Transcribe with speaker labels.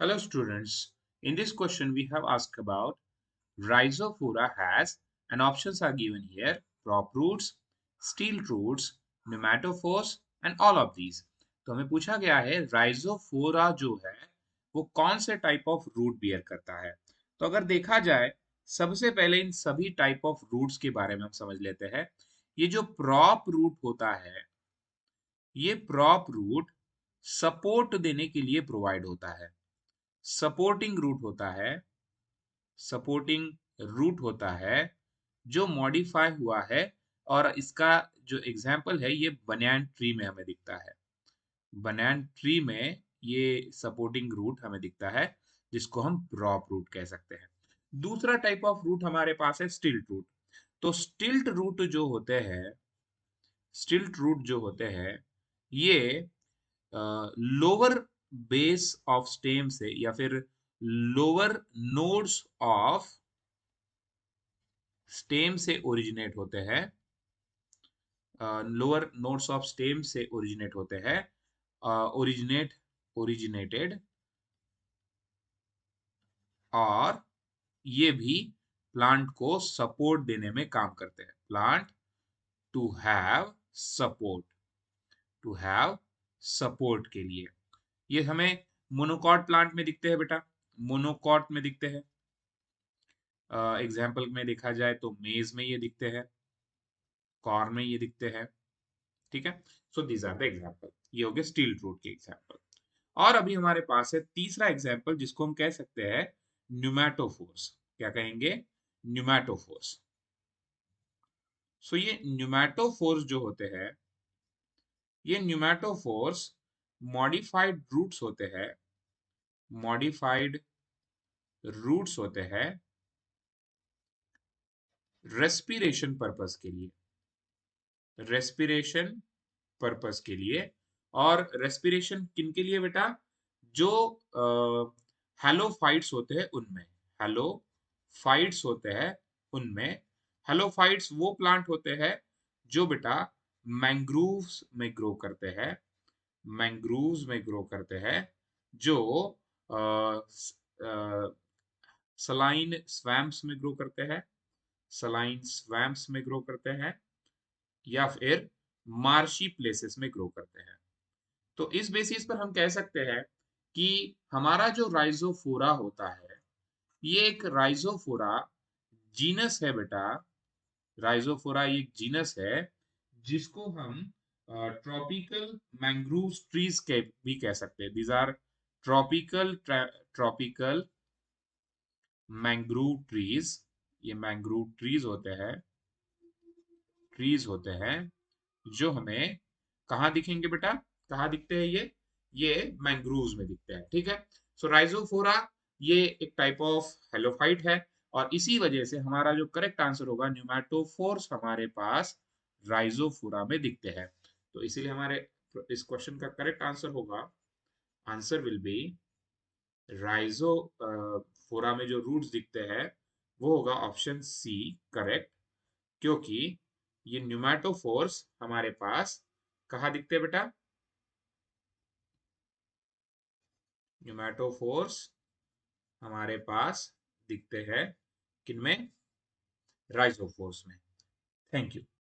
Speaker 1: Hello students, in this question we have asked about Rhizophora has, and options are given here: prop roots, steel roots, pneumatophores and all of these. तो हमें पूछा गया है Rhizophora जो है वो कौन से टाइप ऑफ रूट बियर करता है। तो अगर देखा जाए सबसे पहले इन सभी टाइप ऑफ रूट्स के बारे में हम समझ लेते हैं। ये जो प्रॉप रूट होता है, ये प्रॉप रूट सपोर्ट देने के लिए प्रोवाइड होता है। सपोर्टिंग रूट होता है, सपोर्टिंग रूट होता है जो मॉडिफाई हुआ है। और इसका जो एग्जाम्पल है ये बनैन ट्री में हमें दिखता है। बनैन ट्री में ये सपोर्टिंग रूट हमें दिखता है जिसको हम प्रॉप रूट कह सकते हैं। दूसरा टाइप ऑफ रूट हमारे पास है स्टिल्ट रूट। तो स्टिल्ट रूट जो होते हैं, स्टिल्ट रूट जो होते हैं ये लोअर बेस ऑफ स्टेम से या फिर लोअर नोड्स ऑफ स्टेम से ओरिजिनेट होते हैं। लोअर नोड्स ऑफ स्टेम से ओरिजिनेट होते हैं, ओरिजिनेटेड। और ये भी प्लांट को सपोर्ट देने में काम करते हैं। Plant to have support, to have support के लिए ये हमें मोनोकॉट प्लांट में दिखते हैं बेटा, मोनोकॉट में दिखते हैं। एग्जाम्पल में देखा जाए तो मेज में ये दिखते हैं, कॉर्न में ये दिखते हैं। ठीक है, so these are the example. ये हो गए स्टील रूट के एग्जाम्पल। और अभी हमारे पास है तीसरा एग्जाम्पल जिसको हम कह सकते हैं न्यूमैटोफोर्स। क्या कहेंगे? न्यूमैटोफोर्स। सो ये न्यूमैटोफोर्स जो होते हैं, ये न्यूमैटोफोर्स मॉडिफाइड रूट्स होते हैं, मॉडिफाइड रूट्स होते हैं रेस्पिरेशन पर्पस के लिए, रेस्पिरेशन पर्पस के लिए। और रेस्पिरेशन किन के लिए बेटा? जो हेलोफाइट्स होते हैं उनमें, हेलोफाइट्स होते हैं उनमें। हेलोफाइट्स वो प्लांट होते हैं जो बेटा मैंग्रोव्स में ग्रो करते हैं, मैंग्रोव्स में ग्रो करते हैं, जो सलाइन स्वैम्प्स में ग्रो करते हैं, सलाइन स्वैम्प्स में ग्रो करते हैं, या फिर मार्शी प्लेसेस में ग्रो करते हैं। तो इस बेसिस पर हम कह सकते हैं कि हमारा जो राइजोफोरा होता है ये एक राइजोफोरा जीनस है बेटा। राइजोफोरा एक जीनस है जिसको हम ट्रॉपिकल मैंग्रोव ट्रीज के भी कह सकते हैं। These are tropical tropical mangrove trees. ये मैंग्रोव ट्रीज होते हैं, ट्रीज होते हैं जो हमें कहाँ दिखेंगे बेटा? कहाँ दिखते हैं ये मैंग्रोव्स में दिखते हैं। ठीक है, सो राइजोफोरा ये एक टाइप ऑफ हेलोफाइट है और इसी वजह से हमारा जो करेक्ट आंसर होगा न्यूमैटोफोर्स हमारे पास राइजोफोरा में दिखते हैं। तो इसीलिए हमारे इस क्वेश्चन का करेक्ट आंसर होगा, आंसर विल बी राइजोफोरा में जो रूट्स दिखते हैं वो होगा ऑप्शन सी करेक्ट। क्योंकि ये न्यूमैटोफोर्स हमारे पास कहाँ दिखते हैं बेटा? न्यूमैटोफोर्स हमारे पास दिखते हैं किनमें? राइजोफोर्स में। Thank you.